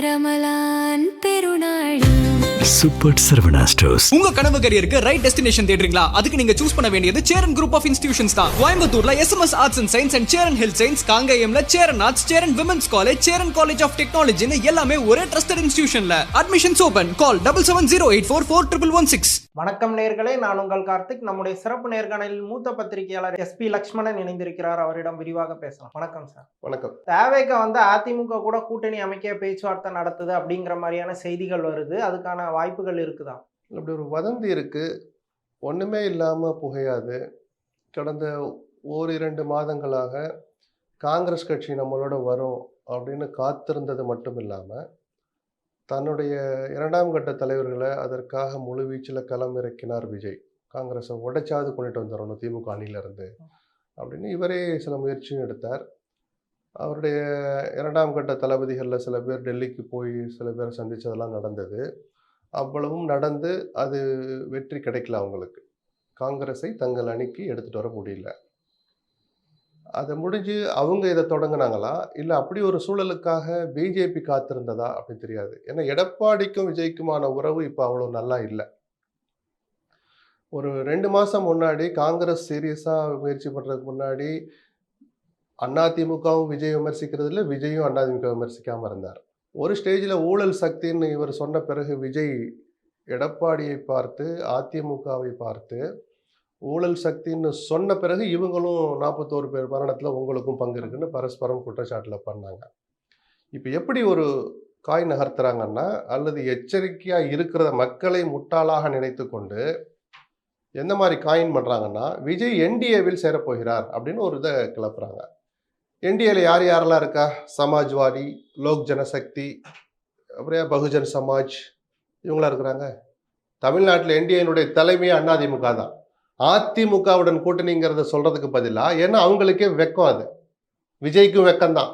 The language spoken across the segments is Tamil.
ரமலான் பெருநாள் சூப்பர் சரவணா ஸ்டோர்ஸ். உங்க கனவு கரியருக்கு ரைட் டெஸ்டினேஷன் தேடுறீங்களா? அதுக்கு நீங்க சூஸ் பண்ண வேண்டியது சேரன் குரூப் ஆஃப் இன்ஸ்டிடியூஷன்ஸ் தான். கோயம்புத்தூர்ல SMS arts and science and Cheran health science, காங்கேயம்ல Cheran arts, Cheran women's college, Cheran college of டெக்னாலஜின்னு எல்லாமே ஒரே ட்ரஸ்டட் இன்ஸ்டிடியூஷன்ல. Admissions open. கால் 7708441116. வணக்கம் நேயர்களே, நான் உங்கள் கார்த்திக். நம்முடைய சிறப்பு நேர்காணலில் மூத்த பத்திரிகையாளர் எஸ்பி லக்ஷ்மணன் இணைந்திருக்கிறார். அவரிடம் விரிவாக பேசலாம். வணக்கம் சார். வணக்கம். தேவைக்கு அதிமுக கூட கூட்டணி அமைக்க பேச்சுவார்த்தை நடத்துது அப்படிங்கிற மாதிரியான செய்திகள் வருது. அதுக்கான வாய்ப்புகள் இருக்குதா? அப்படி ஒரு வதந்தி இருக்கு. ஒண்ணுமே இல்லாம புகையாது. கடந்த ஓரிரண்டு மாதங்களாக காங்கிரஸ் கட்சி நம்மளோட வரும் அப்படின்னு காத்திருந்தது மட்டும் இல்லாம தன்னுடைய இரண்டாம் கட்ட தலைவர்களை அதற்காக முழுவீச்சில் களமிறக்கினார் விஜய். காங்கிரஸை உடைச்சாவது கொண்டுட்டு வந்துடணும் திமுக அணியிலிருந்து அப்படின்னு இவரே சில முயற்சியும் எடுத்தார். அவருடைய இரண்டாம் கட்ட தளபதிகளில் சில பேர் டெல்லிக்கு போய் சில பேர் சந்தித்ததெல்லாம் நடந்தது. அவ்வளவும் நடந்து அது வெற்றி கிடைக்கல. அவங்களுக்கு காங்கிரஸை தங்கள் அணிக்கு எடுத்துகிட்டு வர முடியல. அதை முடிஞ்சு அவங்க இதை தொடங்கினாங்களா இல்லை அப்படி ஒரு சூழலுக்காக பிஜேபி காத்திருந்ததா அப்படின்னு தெரியாது. ஏன்னா எடப்பாடிக்கும் விஜய்க்குமான உறவு இப்போ அவ்வளோ நல்லா இல்லை. ஒரு 2 மாதம் முன்னாடி காங்கிரஸ் சீரியஸாக முயற்சி பண்ணுறதுக்கு முன்னாடி அதிமுகவும் விஜய் விமர்சிக்கிறது இல்லை, விஜயும் அதிமுக விமர்சிக்காமல் இருந்தார். ஒரு ஸ்டேஜில் ஊழல் சக்தின்னு இவர் சொன்ன பிறகு விஜய் எடப்பாடியை பார்த்து அதிமுகவை பார்த்து ஊழல் சக்தின்னு சொன்ன பிறகு இவங்களும் 41 பேர் மரணத்தில் உங்களுக்கும் பங்கு இருக்குன்னு பரஸ்பரம் குற்றச்சாட்டில் பண்ணாங்க. இப்போ எப்படி ஒரு காய் நகர்த்துறாங்கன்னா, அல்லது எச்சரிக்கையாக இருக்கிற மக்களை முட்டாளாக நினைத்து கொண்டு எந்த மாதிரி காயின் பண்ணுறாங்கன்னா, விஜய் என்டிஏவில் சேரப்போகிறார் அப்படின்னு ஒரு இதை கிளப்புறாங்க. என்டிஏல யார் யாரெல்லாம் இருக்கா? சமாஜ்வாதி, லோக் ஜனசக்தி, அப்புறம் பகுஜன் சமாஜ், இவங்களாம் இருக்கிறாங்க. தமிழ்நாட்டில் என்டிஏனுடைய தலைமையே அதிமுக தான். அதிமுகவுடன் கூட்டணிங்கிறத சொல்றதுக்கு பதிலாக, ஏன்னா அவங்களுக்கே வெக்கம், அது விஜய்க்கும் வெக்கம்தான்.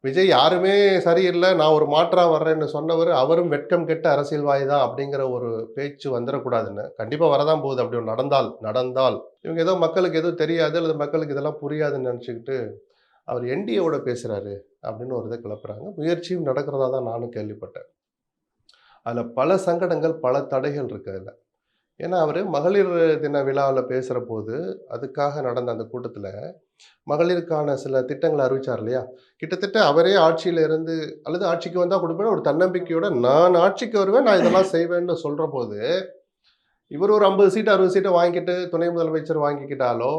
விஜய் யாருமே சரியில்லை, நான் ஒரு மாற்றா வர்றேன்னு சொன்னவர் அவரும் வெட்கம் கெட்ட அரசியல்வாதி தான் அப்படிங்கிற ஒரு பேச்சு வந்துடக்கூடாதுன்னு. கண்டிப்பாக வரதான் போகுது. அப்படி நடந்தால் இவங்க ஏதோ மக்களுக்கு எதுவும் தெரியாது அல்லது மக்களுக்கு இதெல்லாம் புரியாதுன்னு நினச்சிக்கிட்டு அவர் என்டிஏவோட பேசுகிறாரு அப்படின்னு ஒரு இதை கிளப்புறாங்க. முயற்சியும் நடக்கிறதா தான் நானும் கேள்விப்பட்டேன். அதில் பல சங்கடங்கள், பல தடைகள் இருக்குது அதில். ஏன்னா அவர் மகளிர் தின விழாவில் பேசுகிற போது அதுக்காக நடந்த அந்த கூட்டத்தில் மகளிருக்கான சில திட்டங்களை அறிவிச்சார் இல்லையா? கிட்டத்தட்ட அவரே ஆட்சியில் இருந்து அல்லது ஆட்சிக்கு வந்தால் கொடுப்பேன் ஒரு தன்னம்பிக்கையோட நான் ஆட்சிக்கு வருவேன், நான் இதெல்லாம் செய்வேன்னு சொல்கிற போது இவர் ஒரு 50 சீட்டு 60 சீட்டை வாங்கிட்டு துணை முதலமைச்சர் வாங்கிக்கிட்டாலோ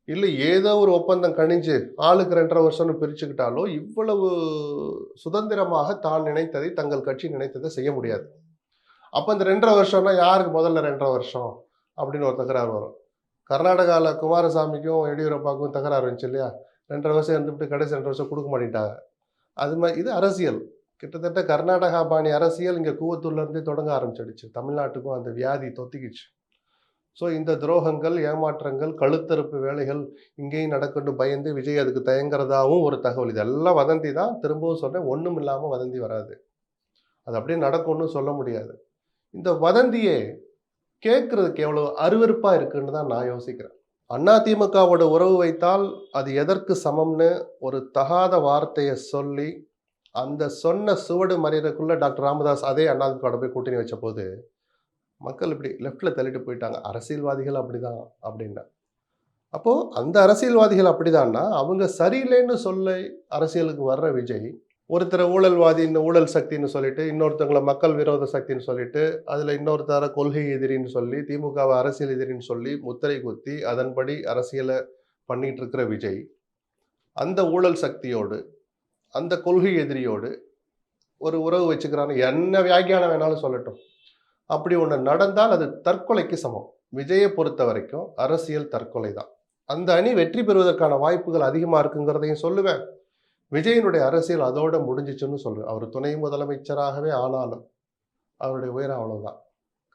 இல்லை ஏதோ ஒரு ஒப்பந்தம் கணிஞ்சு ஆளுக்கு 2.5 வருஷம்னு பிரிச்சுக்கிட்டாலோ இவ்வளவு சுதந்திரமாக தான் நினைத்ததை, தங்கள் கட்சி நினைத்ததை செய்ய முடியாது. அப்போ இந்த 2.5 வருஷம்னா யாருக்கு முதல்ல 2.5 வருஷம் அப்படின்னு ஒரு தகராறு வரும். கர்நாடகாவில் குமாரசாமிக்கும் எடியூரப்பாவுக்கும் தகராறு இருந்துச்சு இல்லையா? 2.5 வருஷம் இருந்துவிட்டு கடைசி 2 வருஷம் கொடுக்க மாட்டேன்ட்டாங்க. அது மாதிரி இது அரசியல். கிட்டத்தட்ட கர்நாடகா பாணி அரசியல் இங்கே கூவத்தூர்லேருந்தே தொடங்க ஆரம்பிச்சிடுச்சு. தமிழ்நாட்டுக்கும் அந்த வியாதி தொத்திக்கிச்சு. ஸோ இந்த துரோகங்கள், ஏமாற்றங்கள், கழுத்தறுப்பு வேலைகள் இங்கேயும் நடக்கணும் பயந்து விஜய் அதுக்கு தயங்குறதாகவும் ஒரு தகவல். இதெல்லாம் வதந்தி தான். திரும்பவும் சொல்கிறேன், ஒன்றும் இல்லாமல் வதந்தி வராது. அது அப்படியே நடக்கும்னு சொல்ல முடியாது. இந்த வதந்தியே கேட்கறதுக்கு எவ்வளோ அருவருப்பாக இருக்குன்னு தான் நான் யோசிக்கிறேன். அதிமுகவோட உறவு வைத்தால் அது எதற்கு சமம்னு ஒரு தகாத வார்த்தையை சொல்லி அந்த சொன்ன சுவடு மறியறதுக்குள்ள டாக்டர் ராமதாஸ் அதே அதிமுக போய் கூட்டணி வச்ச போது மக்கள் இப்படி லெஃப்டில் தள்ளிட்டு போயிட்டாங்க. அரசியல்வாதிகள் அப்படிதான் அப்படின்னா, அப்போது அந்த அரசியல்வாதிகள் அப்படிதான்னா அவங்க சரியில்லைன்னு சொல்ல அரசியலுக்கு வர்ற விஜய் ஒருத்தரை ஊழல்வாதின்னு, ஊழல் சக்தின்னு சொல்லிட்டு, இன்னொருத்தவங்களை மக்கள் விரோத சக்தின்னு சொல்லிட்டு, அதில் இன்னொருத்தர கொள்கை எதிரின்னு சொல்லி, திமுகவை அரசியல் எதிரின்னு சொல்லி முத்திரை குத்தி அதன்படி அரசியலை பண்ணிட்டு இருக்கிற விஜய் அந்த ஊழல் சக்தியோடு அந்த கொள்கை எதிரியோடு ஒரு உறவு வச்சுக்கிறான்னு என்ன வியாக்கியானம் வேணாலும் சொல்லட்டும். அப்படி ஒன்று நடந்தால் அது தற்கொலைக்கு சமம். விஜயை பொறுத்த வரைக்கும் அரசியல் தற்கொலை தான். அந்த அணி வெற்றி பெறுவதற்கான வாய்ப்புகள் அதிகமாக இருக்குங்கிறதையும் சொல்லுவேன். விஜயனுடைய அரசியல் அதோட முடிஞ்சிச்சுன்னு சொல்லுவேன். அவர் துணை முதலமைச்சராகவே ஆனாலும் அவருடைய உயரம் அவ்வளோதான்.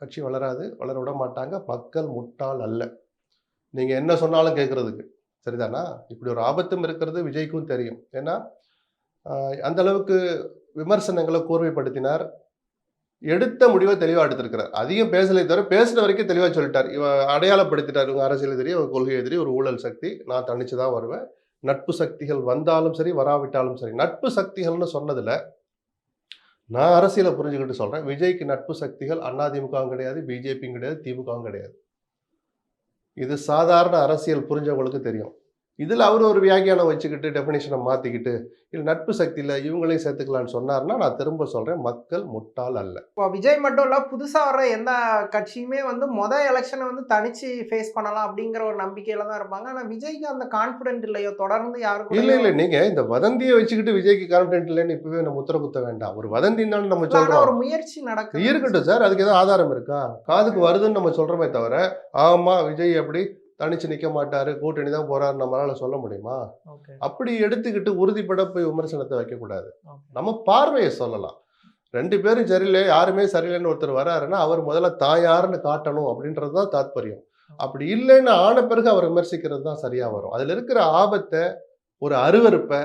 கட்சி வளராது, வளர விட மாட்டாங்க. மக்கள் முட்டாள் அல்ல. நீங்கள் என்ன சொன்னாலும் கேட்குறதுக்கு சரிதானா? இப்படி ஒரு ஆபத்தும் இருக்கிறது விஜய்க்கும் தெரியும். ஏன்னா அந்த அளவுக்கு விமர்சனங்களை கூர்மைப்படுத்தினார். எடுத்த முடிவை தெளிவாக எடுத்திருக்கிறார். அதிகம் பேசலை தவிர பேசுகிற வரைக்கும் தெளிவாக சொல்லிட்டார். இவன் அடையாளப்படுத்திட்டார். இவங்க அரசியல் எதிரி, ஒரு கொள்கை எதிரி, ஒரு ஊழல் சக்தி, நான் தனிச்சு தான் வருவேன். நட்பு சக்திகள் வந்தாலும் சரி, வராவிட்டாலும் சரி. நட்பு சக்திகள்னு சொன்னதில் நான் அரசியலை புரிஞ்சுக்கிட்டு சொல்றேன். விஜய்க்கு நட்பு சக்திகள் அதிமுகவும் கிடையாது, பிஜேபியும் கிடையாது, திமுகவும் கிடையாது. இது சாதாரண அரசியல் புரிஞ்சவங்களுக்கு தெரியும். இதுல அவர் ஒரு வியாக்கியானம் வச்சுக்கிட்டு டெஃபினிஷனை மாத்திக்கிட்டு இல்ல நட்பு சக்தியில இவங்களையும் சேர்த்துக்கலாம்னு சொன்னார்னா, நான் திரும்ப சொல்றேன், மக்கள் முட்டாள் அல்ல. இப்போ விஜய் மட்டும் இல்ல, புதுசா வர்ற எந்த கட்சியுமே வந்து எலெக்ஷனை வந்து தனிச்சு ஃபேஸ் பண்ணலாம் அப்படிங்கிற ஒரு நம்பிக்கையில தான் இருப்பாங்க. ஆனா விஜய்க்கு அந்த கான்பிடென்ட் இல்லையோ, தொடர்ந்து யாருக்கும் இல்ல நீங்க இந்த வதந்தியை வச்சுக்கிட்டு விஜய்க்கு கான்பிடென்ட் இல்லைன்னு இப்பவே நம்ம உத்தர குத்த வேண்டாம். ஒரு வதந்தின்னு நம்ம சொல்றோம், ஒரு முயற்சி நடக்குது. இருக்கட்டும் சார், அதுக்கு ஏதாவது ஆதாரம் இருக்கா? காதுக்கு வருதுன்னு நம்ம சொல்றோமே தவிர, ஆமா விஜய் அப்படி தனிச்சு நிக்க மாட்டாரு, கூட்டணி தான் போறாரு நம்மளால சொல்ல முடியுமா? அப்படி எடுத்துக்கிட்டு உறுதிப்பட போய் விமர்சனத்தை வைக்க கூடாது. நம்ம பார்வையை சொல்லலாம். 2 பேரும் சரியில்லை, யாருமே சரியில்லைன்னு ஒருத்தர் வராருன்னா அவர் முதல்ல தான் யாருன்னு காட்டணும் அப்படின்றதுதான் தாத்பரியம். அப்படி இல்லைன்னு ஆன பிறகு அவர் விமர்சிக்கிறது தான் சரியா வரும். அதுல இருக்கிற ஆபத்தை, ஒரு அருவருப்பை,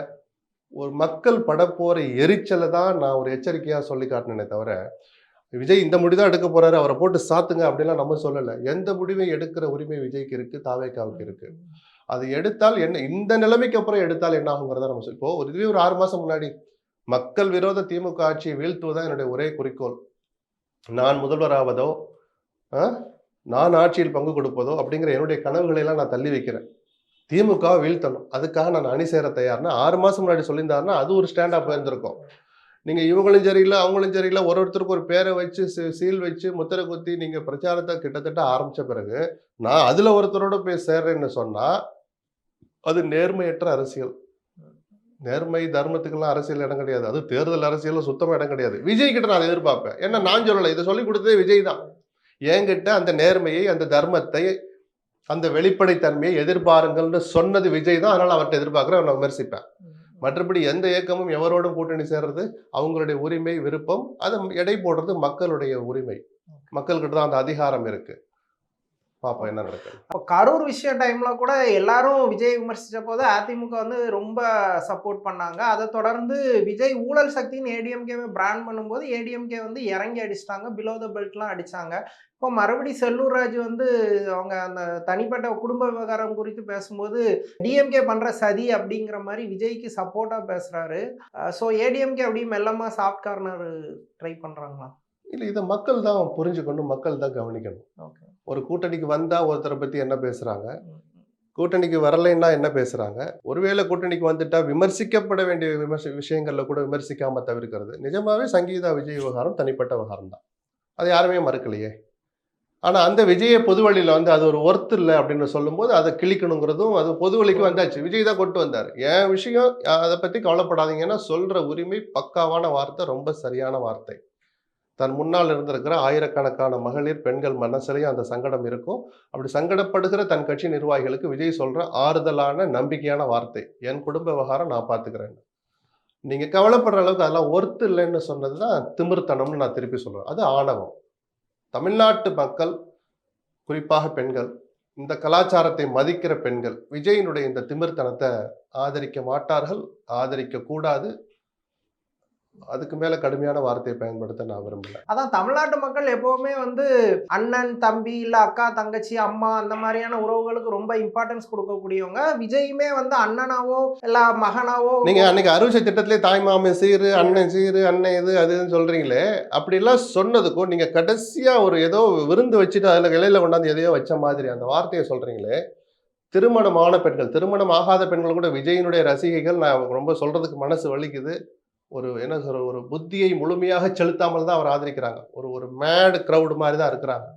ஒரு மக்கள் படப்போற எரிச்சலை தான் நான் ஒரு எச்சரிக்கையா சொல்லி காட்டினேனே தவிர, விஜய் இந்த முடிதான் எடுக்க போறாரு, அவரை போட்டு சாத்துங்க அப்படிலாம் நம்ம சொல்லலை. எந்த முடிவையும் எடுக்கிற உரிமை விஜய்க்கு இருக்கு, தாவேக்காவுக்கு இருக்கு. அது எடுத்தால் என்ன, இந்த நிலைமைக்கு அப்புறம் எடுத்தால் என்ன ஆகுங்கிறத நம்ம இப்போ இதுவே ஒரு 6 மாசம் முன்னாடி மக்கள் விரோத திமுக ஆட்சியை வீழ்த்துவதான் என்னுடைய ஒரே குறிக்கோள். நான் முதல்வராவதோ, நான் ஆட்சியில் பங்கு கொடுப்பதோ அப்படிங்கிற என்னுடைய கனவுகளை எல்லாம் நான் தள்ளி வைக்கிறேன். திமுக வீழ்த்தணும், அதுக்காக நான் அணி சேர தயார்னா 6 மாசம் முன்னாடி சொல்லியிருந்தாருன்னா அது ஒரு ஸ்டாண்டா போயிருந்திருக்கும். நீங்க இவங்களும் சரியில்லை, அவங்களும் சரியில்லை, ஒருத்தருக்கு ஒரு பேரை வச்சு சீல் வச்சு முத்திரை குத்தி நீங்க பிரச்சாரத்தை கிட்டத்தட்ட ஆரம்பிச்ச பிறகு நான் அதுல ஒருத்தரோட போய் சேர்றேன்னு சொன்னா அது நேர்மையற்ற அரசியல். நேர்மை தர்மத்துக்கெல்லாம் அரசியல் இடம் கிடையாது. அது தேர்தல் அரசியல் சுத்தமா இடம் கிடையாது. விஜய் கிட்ட நான் எதிர்பார்ப்பேன். ஏன்னா நான் சொல்லலை, இதை சொல்லி கொடுத்ததே விஜய் தான். என்கிட்ட அந்த நேர்மையை, அந்த தர்மத்தை, அந்த வெளிப்படைத்தன்மையை எதிர்பாருங்கள்னு சொன்னது விஜய் தான். அதனால அவர்கிட்ட எதிர்பார்க்கிறேன், நான் விமர்சிப்பேன். மற்றபடி எந்த இயக்கமும் எவரோடும் கூட்டணி சேர்றது அவங்களுடைய உரிமை, விருப்பம். அதை எடை போடுறது மக்களுடைய உரிமை. மக்கள்கிட்ட தான் அந்த அதிகாரம் இருக்கு. பாப்போம் என்ன நடக்குது. அப்போ கரூர் விஷயம் டைம்ல கூட எல்லாரும் விஜய் விமர்சிச்ச போது அதிமுக வந்து ரொம்ப சப்போர்ட் பண்ணாங்க. அதை தொடர்ந்து விஜய் ஊழல் சக்தின்னு ஏடிஎம்கேவை பிராண்ட் பண்ணும்போது ஏடிஎம்கே வந்து இறங்கி அடிச்சிட்டாங்க, பிலோ த பெல்ட்லாம் அடிச்சாங்க. இப்போ மறுபடியும் செல்லூர் ராஜ் வந்து அவங்க அந்த தனிப்பட்ட குடும்ப விவகாரம் குறித்து பேசும்போது டிஎம்கே பண்ற சதி அப்படிங்கிற மாதிரி விஜய்க்கு சப்போர்ட்டா பேசுறாரு. ஸோ ஏடிஎம்கே அப்படியே மெல்லமா சாஃப்ட் கார்னர் ட்ரை பண்றாங்களா? இல்லை, இதை மக்கள் தான் புரிஞ்சுக்கணும், மக்கள் தான் கவனிக்கணும். ஒரு கூட்டணிக்கு வந்தா ஒருத்தரை பத்தி என்ன பேசுறாங்க, கூட்டணிக்கு வரலைன்னா என்ன பேசுறாங்க. ஒருவேளை கூட்டணிக்கு வந்துட்டா விமர்சிக்கப்பட வேண்டிய விஷயங்கள்ல கூட விமர்சிக்காம தவிர்க்கிறது. நிஜமாவே சங்கீதா விஜய் விவகாரம் தனிப்பட்ட விவகாரம் தான், அது யாருமே மறுக்கலையே. ஆனா அந்த விஜயை பொது வழியில வந்து அது ஒரு ஒர்த் இல்லை அப்படின்னு சொல்லும்போது அதை கிழிக்கணுங்கிறதும், அது பொது வழிக்கு வந்தாச்சு. விஜய் தான் கொண்டு வந்தார். என் விஷயம், அதை பத்தி கவலைப்படாதீங்கன்னா சொல்ற உரிமை பக்காவான வார்த்தை, ரொம்ப சரியான வார்த்தை. தன் முன்னால் இருந்திருக்கிற ஆயிரக்கணக்கான மகளிர், பெண்கள் மனசிலையும் அந்த சங்கடம் இருக்கும். அப்படி சங்கடப்படுகிற தன் கட்சி நிர்வாகிகளுக்கு விஜய் சொல்ற ஆறுதலான நம்பிக்கையான வார்த்தை, என் குடும்ப விவகாரம் நான் பார்த்துக்கிறேன். நீங்க கவலைப்படுற அளவுக்கு அதெல்லாம் ஒர்த்து இல்லைன்னு சொன்னதுதான் திமிர்த்தனம்னு நான் திருப்பி சொல்றேன். அது ஆணவம். தமிழ்நாட்டு மக்கள், குறிப்பாக பெண்கள், இந்த கலாச்சாரத்தை மதிக்கிற பெண்கள் விஜயினுடைய இந்த திமிர்த்தனத்தை ஆதரிக்க மாட்டார்கள், ஆதரிக்க கூடாது. அதுக்கு மேல கடுமையான வார்த்தையை பயன்படுத்த நான் விரும்பல. அதான் தமிழ்நாட்டு மக்கள் எப்பவுமே வந்து அண்ணன், தம்பி, இல்ல அக்கா, தங்கச்சி, அம்மா அந்த மாதிரியான உறவுகளுக்கு ரொம்ப இம்பார்ட்டன்ஸ் கொடுக்கக்கூடியவங்க. விஜயுமே வந்து அண்ணனாவோ இல்ல மகனாவோ, நீங்க அன்னைக்கு அறுவடை திட்டத்திலே தாய் மாமன் சீரு, அண்ணன் சீரு, அண்ணன் இது அதுன்னு சொல்றீங்களே, அப்படிலாம் சொன்னதுக்கும் நீங்க கடைசியா ஒரு ஏதோ விருந்து வச்சுட்டு அதுல இலையில கொண்டாந்து எதையோ வச்ச மாதிரி அந்த வார்த்தையை சொல்றீங்களே. திருமணமான பெண்கள், திருமணம் ஆகாத பெண்கள் கூட விஜயினுடைய ரசிகைகள். நான் ரொம்ப சொல்றதுக்கு மனசு வலிக்குது. ஒரு என்ன சொல்ற, ஒரு புத்தியை முழுமையாக செலுத்தாமல் தான் அவர் ஆதரிக்கிறாங்க. ஒரு மேட் கிரவுட் மாதிரி தான் இருக்கிறாங்க.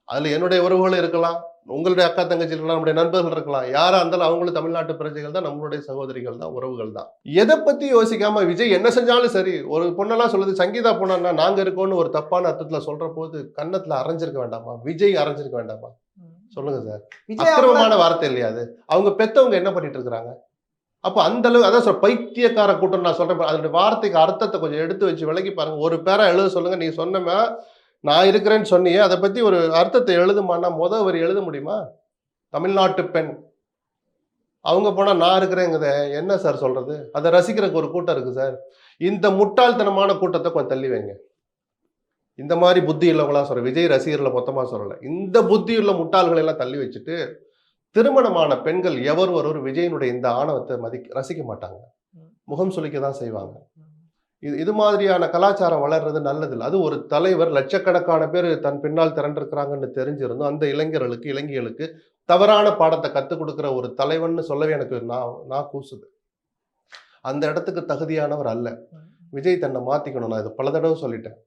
அதுல என்னுடைய உறவுகள் இருக்கலாம், உங்களுடைய அக்கா தங்கச்சி இருக்கலாம், நம்முடைய நண்பர்கள் இருக்கலாம். யாரா இருந்தாலும் அவங்களும் தமிழ்நாட்டு பிரஜைகள் தான், நம்மளுடைய சகோதரிகள் தான், உறவுகள் தான். எதை பத்தி யோசிக்காம விஜய் என்ன செஞ்சாலும் சரி. ஒரு பொண்ணெல்லாம் சொல்லுது சங்கீதா பொண்ணா நாங்க இருக்கோம்னு ஒரு தப்பான அர்த்தத்துல சொல்ற போது கன்னத்துல அரைஞ்சிருக்க வேண்டாமா? விஜய் அரைஞ்சிருக்க வேண்டாமா? சொல்லுங்க சார். அக்கிரமமான வார்த்தை இல்லையா அது? அவங்க பெத்தவங்க என்ன பண்ணிட்டு இருக்கிறாங்க? அப்போ அந்த அளவு, அதான் பைத்தியக்கார கூட்டம் நான் சொல்றேன். அதோட வார்த்தைக்கு அர்த்தத்தை கொஞ்சம் எடுத்து வச்சு விலகி பாருங்க. ஒரு பேரா எழுத சொல்லுங்க. நீ சொன்னமா நான் இருக்கிறேன்னு சொன்னியே, அதை பத்தி ஒரு அர்த்தத்தை எழுதுமானா வரி எழுத முடியுமா? தமிழ்நாட்டு பெண் அவங்க போனா நான் இருக்கிறேங்குத என்ன சார் சொல்றது? அதை ரசிக்கிறதுக்கு ஒரு கூட்டம் இருக்கு சார். இந்த முட்டாள்தனமான கூட்டத்தை கொஞ்சம் தள்ளி வைங்க. இந்த மாதிரி புத்தி உள்ளவங்களா சொல்ற, விஜய் ரசிகர்களை மொத்தமா சொல்லலை, இந்த புத்தி உள்ள முட்டாள்களை எல்லாம் தள்ளி வச்சுட்டு, திருமணமான பெண்கள் ஒருவர் விஜயனுடைய இந்த ஆணவத்தை ரசிக்க மாட்டாங்க, முகம் சுளிக்க தான் செய்வாங்க. இது மாதிரியான கலாச்சாரம் வளர்றது நல்லதில்லை. அது ஒரு தலைவர் லட்சக்கணக்கான பேர் தன் பின்னால் திரண்டிருக்கிறாங்கன்னு தெரிஞ்சிருந்தும் அந்த இளைஞர்களுக்கு இளைஞர்களுக்கு தவறான பாடத்தை கற்றுக் கொடுக்குற ஒரு தலைவன்னு சொல்லவே எனக்கு நான் கூசுது. அந்த இடத்துக்கு தகுதியானவர் அல்ல. விஜய் தன்னை மாத்திக்கணும். நான் இது பல தடவை சொல்லிட்டேன்.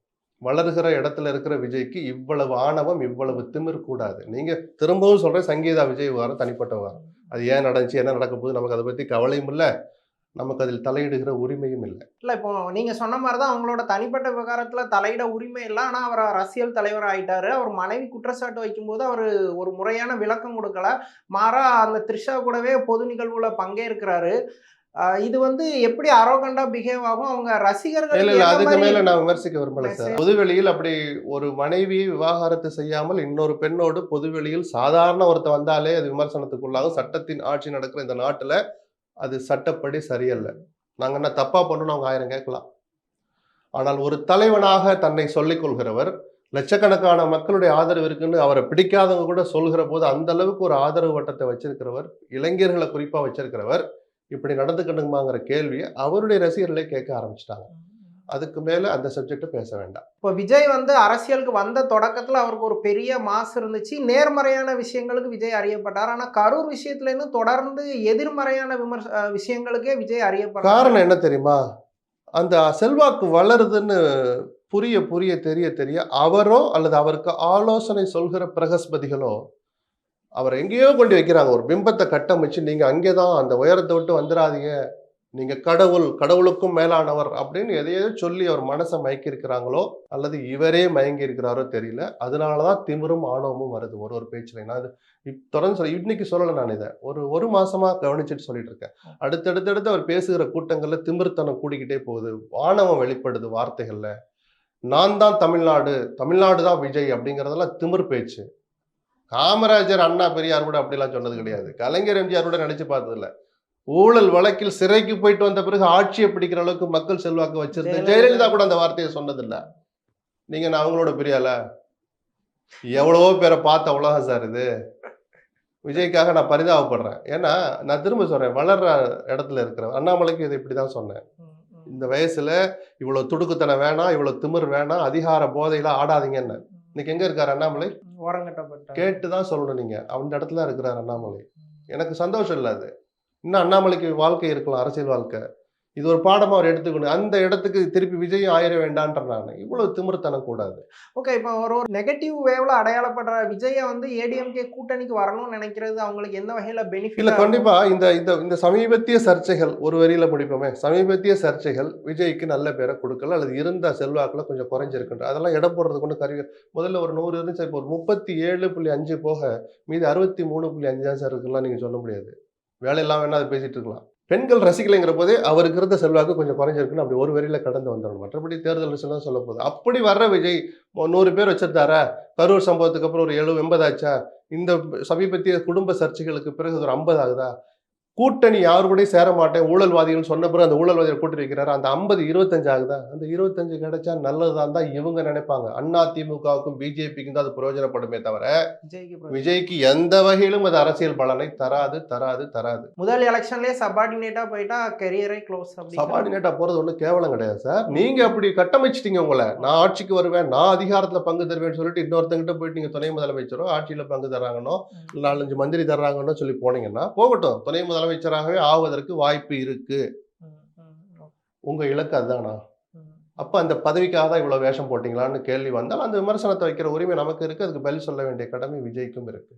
வளர்கிற இடத்துல இருக்கிற விஜய்க்கு இவ்வளவு ஆணவம், இவ்வளவு திமிர் கூடாது. நீங்க திரும்பவும் சொல்றேன், சங்கீதா விஜய் விவகாரம் தனிப்பட்ட விவகாரம். அது ஏன் நடந்துச்சு, என்ன நடக்க போகுது, நமக்கு அதை பத்தி கவலையும் இல்லை, நமக்கு அதில் தலையிடுகிற உரிமையும் இல்லை. இல்ல இப்போ நீங்க சொன்ன மாதிரிதான் அவங்களோட தனிப்பட்ட விவகாரத்துல தலையிட உரிமை இல்லை. ஆனா அவர் அரசியல் தலைவர் ஆயிட்டாரு. அவர் மனைவி குற்றச்சாட்டு வைக்கும்போது அவர் ஒரு முறையான விளக்கம் கொடுக்கல. மாறா அந்த த்ரிஷா கூடவே பொது நிகழ்வுல பங்கேற்கிறாரு. இது வந்து எப்படி அரோகண்டா பிஹேவ் ஆகும், அவங்க ரசிகர்கள் இல்ல அதுக்கு மேல நான் விமர்சிக்க விரும்பல சார். பொதுவெளியில் அப்படி ஒரு மனைவி விவாகரத்து செய்யாமல் இன்னொரு பெண்ணோடு பொதுவெளியில் சாதாரண ஒருத்த வந்தாலே அது விமர்சனத்துக்குள்ளாகும். சட்டத்தின் ஆட்சி நடக்கிற இந்த நாட்டுல அது சட்டப்படி சரியல்ல. நாங்க என்ன தப்பா பண்ணணும் அவங்க 1000 கேட்கலாம். ஆனால் ஒரு தலைவனாக தன்னை சொல்லிக் கொள்கிறவர், லட்சக்கணக்கான மக்களுடைய ஆதரவு இருக்குன்னு அவரை பிடிக்காதவங்க கூட சொல்கிற போது அந்த அளவுக்கு ஒரு ஆதரவு வட்டத்தை வச்சிருக்கிறவர், இளைஞர்களை குறிப்பா வச்சிருக்கிறவர், இப்படி நடந்துக்கணுமாங்கிற கேள்வியை அவருடைய ரசிகர்களே கேட்க ஆரம்பிச்சிட்டாங்க. அதுக்கு மேல அந்த சப்ஜெக்ட் பேச வேண்டாம். இப்போ விஜய் வந்து அரசியலுக்கு வந்த தொடக்கத்துல அவருக்கு ஒரு பெரிய மாசு இருந்துச்சு. நேர்மறையான விஷயங்களுக்கு விஜய் அறியப்பட்டார். ஆனா கரூர் விஷயத்துல இருந்து தொடர்ந்து எதிர்மறையான விஷயங்களுக்கே விஜய் அறியப்பட்டார். காரணம் என்ன தெரியுமா? அந்த செல்வாக்கு வளருதுன்னு புரிய தெரிய அவரோ அல்லது அவருக்கு ஆலோசனை சொல்கிற பிரகஸ்பதிகளோ அவர் எங்கேயோ கொண்டு வைக்கிறாங்க. ஒரு பிம்பத்தை கட்டமைச்சு நீங்க அங்கேதான் அந்த உயரத்தை விட்டு வந்துடாதீங்க, நீங்க கடவுளுக்கும் மேலானவர் அப்படின்னு எதையோ சொல்லி அவர் மனசை மயக்கி இருக்கிறாங்களோ அல்லது இவரே மயங்கி இருக்கிறாரோ தெரியல. அதனாலதான் திமிரும் ஆணவமும் வருது ஒரு பேச்சுல. நான் இது தொடர்ந்து சொல்ல, இன்னைக்கு சொல்லலை, நான் இதை ஒரு மாசமா கவனிச்சுட்டு சொல்லிட்டு இருக்கேன். அடுத்தடுத்து அவர் பேசுகிற கூட்டங்கள்ல திமிர்த்தனம் கூடிக்கிட்டே போகுது, ஆணவம் வெளிப்படுது வார்த்தைகள்ல. நான் தான் தமிழ்நாடு தான் விஜய் அப்படிங்கிறதெல்லாம் திமிர் பேச்சு. காமராஜர், அண்ணா, பெரியார் கூட அப்படிலாம் சொன்னது கிடையாது. கலைஞர், எம்ஜிஆர் கூட நினைச்சு பார்த்ததில்ல. ஊழல் வழக்கில் சிறைக்கு போயிட்டு வந்த பிறகு ஆட்சியை பிடிக்கிற அளவுக்கு மக்கள் செல்வாக்கு வச்சிருந்த ஜெயலலிதா கூட அந்த வார்த்தையை சொன்னதில்லை. நீங்க நான் அவங்களோட பெரியால எவ்வளவோ பேரை பார்த்த உலகம் சார் இது. விஜய்க்காக நான் பரிதாபப்படுறேன். ஏன்னா நான் திரும்ப சொல்றேன், வளர்ற இடத்துல இருக்கிற அண்ணாமலைக்கு இதை இப்படிதான் சொன்னேன். இந்த வயசுல இவ்வளவு துடுக்குத்தனம் வேணாம், இவ்வளவு திமிர் வேணாம், அதிகார போதையில ஆடாதீங்கன்னு. இன்னைக்கு எங்க இருக்காரு அண்ணாமலை? கேட்டுதான் சொல்லணும். நீங்க அந்த இடத்துல இருக்கிறார் அண்ணாமலை. எனக்கு சந்தோஷம் இல்லை அது. இன்னும் அண்ணாமலைக்கு வாழ்க்கை இருக்கலாம், அரசியல் வாழ்க்கை. இது ஒரு பாடமா அவர் எடுத்துக்கணும். அந்த இடத்துக்கு திருப்பி விஜயம் ஆயிர வேண்டான்ற நான் இவ்வளவு திமிர்த்தனம் கூடாது. ஓகே, இப்போ ஒரு நெகட்டிவ் வேவ்ல அடையாளப்படுற விஜய வந்து ஏடிஎம்கே கூட்டணிக்கு வரணும்னு நினைக்கிறது அவங்களுக்கு எந்த வகையில பெனிஃபிட்? இல்ல கண்டிப்பா இந்த சமீபத்திய சர்ச்சைகள், ஒரு வரியில முடிப்போமே, சமீபத்திய சர்ச்சைகள் விஜய்க்கு நல்ல பேரை கொடுக்கல அல்லது இருந்த செல்வாக்குல கொஞ்சம் குறைஞ்சிருக்குன்ற அதெல்லாம் இடம் போடுறது கொண்டு கருவி. முதல்ல ஒரு 100 இருந்துச்சு, இப்போ ஒரு 37.5 போக மீது 63.5 தான் சார் இருக்குலாம் நீங்க சொல்ல முடியாது. வேலையெல்லாம் வேணா அதை பேசிட்டு இருக்கலாம். பெண்கள் ரசிக்கலைங்கிற போதே அவருக்கு இருந்த செல்வாக்கு கொஞ்சம் குறைஞ்சிருக்குன்னு அப்படி ஒரு வரியில கடந்து வந்துடணும். மற்றபடி தேர்தல் ரிசல்ட் சொல்ல போகுது. அப்படி வர்ற விஜய் 100 பேர் வச்சிருந்தாரா? கரூர் சம்பவத்துக்கு அப்புறம் ஒரு 70-80 ஆச்சா? இந்த சமீபத்திய குடும்ப சர்ச்சைகளுக்கு பிறகு ஒரு 50 ஆகுதா? கூட்டணி யாரு கூட சேர மாட்டேன் ஊழல்வாதிகள் சொன்ன பிறகு அந்த ஊழல்வாதிகள் கூட்டி வைக்கிறாரு. அந்த 50 25 ஆகுதா? அந்த 25 கிடைச்சா நல்லதுதான் தான் இவங்க நினைப்பாங்க. அண்ணா திமுகவுக்கும் பிஜேபிக்கும் தான் அது பிரயோஜனப்படுமே தவிர விஜய்க்கு எந்த வகையிலும் அது அரசியல் பலனை தராது. முதல் எலெக்ஷன்லயே சபார்டினேட்டா போயிட்டா கெரியரை க்ளோஸ். சபார்டினேட்டா போறது ஒன்றும் கேவலம் கிடையாது சார். நீங்க அப்படி கட்டமைச்சிட்டீங்க உங்களை. நான் ஆட்சிக்கு வருவேன், நான் அதிகாரத்துல பங்கு தருவேன்னு சொல்லிட்டு இன்னொருத்தங்கிட்ட போயிட்டு நீங்க துணை முதலமைச்சரோ ஆட்சியில பங்கு தர்றாங்கன்னோ 4-5 மந்திரி தர்றாங்கன்னு சொல்லி போனீங்கன்னா போகட்டும், துணை முதலமைச்சராகவே ஆவதற்கு வாய்ப்பு இருக்கு. உங்க இலக்கு அதுதானா? அப்ப அந்த பதவிக்காக தான் இவ்வளவு வேஷம் போட்டீங்களான்னு கேள்வி வந்தால் அந்த விமர்சனத்தை வைக்கிற உரிமை நமக்கு இருக்கு. அதுக்கு பதில் சொல்ல வேண்டிய கடமை விஜய்க்கும் இருக்கு.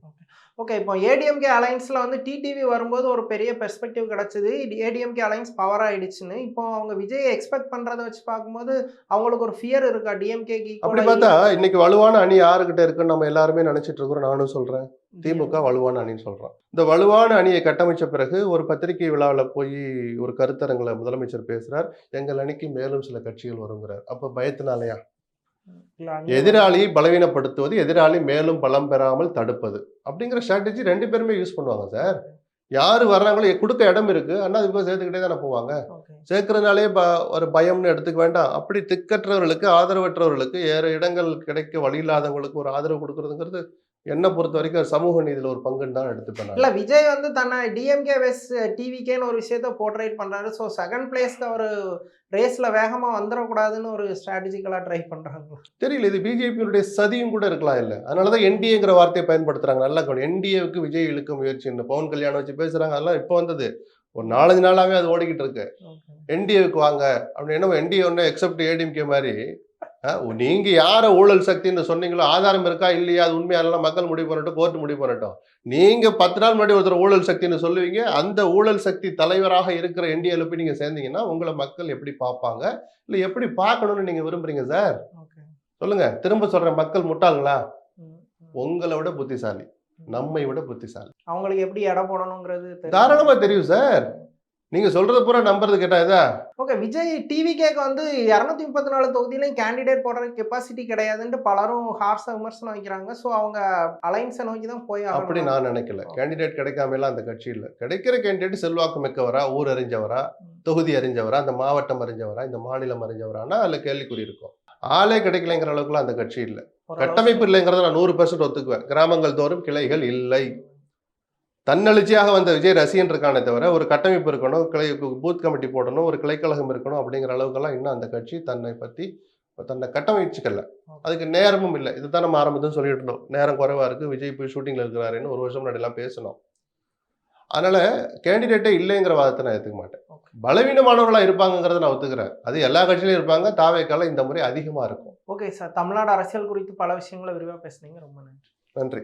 ஓகே, இப்போ ஏடிஎம்கே அலைன்ஸ்ல வந்து டிடிவி வரும்போது ஒரு பெரிய பெர்ஸ்பெக்டிவ் கிடைச்சது, ஏடிஎம்கே அலைன்ஸ் பவர் ஆயிடுச்சுன்னு. இப்போ அவங்க விஜய் எக்ஸ்பெக்ட் பண்றதை வச்சு பார்க்கும்போது அவங்களுக்கு ஒரு ஃபியர் இருக்கா டிஎம்கேக்கு? அப்படி பார்த்தா இன்னைக்கு வலுவான அணி யாருக்கிட்ட இருக்குன்னு நம்ம எல்லாருமே நினைச்சிட்டு இருக்கிறோம். நானும் சொல்றேன், திமுக வலுவான அணின்னு சொல்றோம். இந்த வலுவான அணியை கட்டமைச்ச பிறகு ஒரு பத்திரிகை விழாவில் போய் ஒரு கருத்தரங்களை முதலமைச்சர் பேசுறார், எங்கள் அணிக்கு மேலும் சில கட்சிகள் வருங்கிறார். அப்ப பயத்தினாலயா? எதிராளியை பலவீனப்படுத்துவது, எதிராளி மேலும் பலம் பெறாமல் தடுப்பது அப்படிங்கிற ஸ்ட்ராட்டஜி 2 பேருமே யூஸ் பண்ணுவாங்க சார். யாரு வர்றாங்களோ கொடுக்க இடம் இருக்கு, அண்ணா இப்போ சேர்த்துக்கிட்டே தானே போவாங்க. சேர்க்கறதுனாலே ஒரு பயம்னு எடுத்துக்க வேண்டாம். அப்படி திக்கற்றவர்களுக்கு, ஆதரவற்றவர்களுக்கு, ஏற இடங்கள் கிடைக்க வழி இல்லாதவங்களுக்கு ஒரு ஆதரவு கொடுக்கறதுங்கிறது என்னை பொறுத்த வரைக்கும் அது சமூக நீதியில் ஒரு பங்குன்னு தான் எடுத்துப்பேன் நான். இல்ல விஜய் வந்து தன்னை டிஎம்கே வெஸ் டிவிகேன்னு ஒரு விஷயத்த போர்ட்ரேட் பண்றாரு. ஸோ செகண்ட் பிளேஸ்க்கு அவர் ரேஸ்ல வேகமா வந்துடக்கூடாதுன்னு ஒரு ஸ்ட்ராட்டஜிக்கலா ட்ரை பண்றாங்க. தெரியல, இது பிஜேபியுடைய சதியும் கூட இருக்கலாம் இல்லை. அதனாலதான் என்டிஏங்கிற வார்த்தையை பயன்படுத்துறாங்க. நல்லா என்டிஏவுக்கு விஜய் இழுக்க முயற்சி, பவன் கல்யாணம் வச்சு பேசுறாங்க. அதெல்லாம் இப்போ வந்தது, ஒரு 4-5 நாளாவே அது ஓடிக்கிட்டு இருக்கு. என்டிஏவுக்கு வாங்க அப்படின்னு என்டிஏ ஒன்று எக்ஸப்ட் ஏடிஎம்கே மாதிரி. நீங்க யார ஊழல் சக்தின்னு சொன்னீங்களோ ஆதாரம் இருக்கா இல்லையா, அது உண்மையாலாம் மக்கள் முடிவு பண்ணட்டும், கோர்ட் முடிவு பண்ணட்டும். நீங்க 10 நாள் முன்னாடி ஒருத்தர் ஊழல் சக்தின்னு சொல்லுவீங்க, அந்த ஊழல் சக்தி தலைவராக இருக்கிற என்டிஏல போய் நீங்க சேர்ந்தீங்கன்னா உங்களை மக்கள் எப்படி பார்ப்பாங்க, இல்ல எப்படி பார்க்கணும்னு நீங்க விரும்புறீங்க சார்? சொல்லுங்க. திரும்ப சொல்றேன், மக்கள் முட்டாளுங்களா? உங்களை விட புத்திசாலி, நம்மை விட புத்திசாலி. அவங்களுக்கு எப்படி இடம் போடணுங்கிறது தாராளமா தெரியும் சார். நீங்க சொல்றது பூரா நம்புறது கேட்டா இதா? ஓகே, விஜய் டிவிகேக்கு வந்து 234 தொகுதியிலையும் கேண்டிடேட் போடுற கெப்பாசிட்டி கிடையாதுன்ட்டு பலரும் ஹார்ஸா விமர்சனம் வைக்கிறாங்க. ஸோ அவங்க அலைன்ஸை நோக்கி தான் போய் அப்படி நான் நினைக்கல. கேண்டிடேட் கிடைக்காமலாம் அந்த கட்சி இல்லை. கிடைக்கிற கேண்டிடேட் செல்வாக்கு மிக்கவரா, ஊர் அறிஞ்சவரா, தொகுதி அறிஞ்சவரா, இந்த மாவட்டம் அறிஞ்சவரா, இந்த மாநிலம் அறிஞ்சவரானா அதுல கேள்விக்குறி இருக்கும். ஆளே கிடைக்கலைங்கிற அளவுக்குலாம் அந்த கட்சி இல்லை. கட்டமைப்பு இல்லைங்கிறத நான் 100% ஒத்துக்குவேன். கிராமங்கள் தோறும் கிளைகள் இல்லை. தன்னெழுச்சியாக வந்த விஜய் ரசிகன் இருக்கானே தவிர ஒரு கட்டமைப்பு இருக்கணும், பூத் கமிட்டி போடணும், ஒரு கிளைக்கழகம் இருக்கணும் அப்படிங்கிற அளவுக்கெல்லாம் இன்னும் அந்த கட்சி தன்னை கட்டமைச்சுக்கல. அதுக்கு நேரமும் இல்லை. இதுதான் நம்ம ஆரம்பத்தில் சொல்லிட்டு இருந்தோம், நேரம் குறைவா இருக்கு, விஜய் போய் ஷூட்டிங்ல இருக்கிறாருன்னு 1 வருஷம் முன்னாடி எல்லாம் பேசணும். அதனால கேண்டிடேட்டே இல்லைங்கிற வாதத்தை நான் ஏற்றுக்க மாட்டேன். பலவீனமானவர்களா இருப்பாங்கிறத நான் ஒத்துக்கிறேன். அது எல்லா கட்சியிலும் இருப்பாங்க. தாவேக்கால இந்த முறை அதிகமா இருக்கும். ஓகே சார், தமிழ்நாடு அரசியல் குறித்து பல விஷயங்களை விரிவாக பேசுனீங்க. ரொம்ப நன்றி. நன்றி.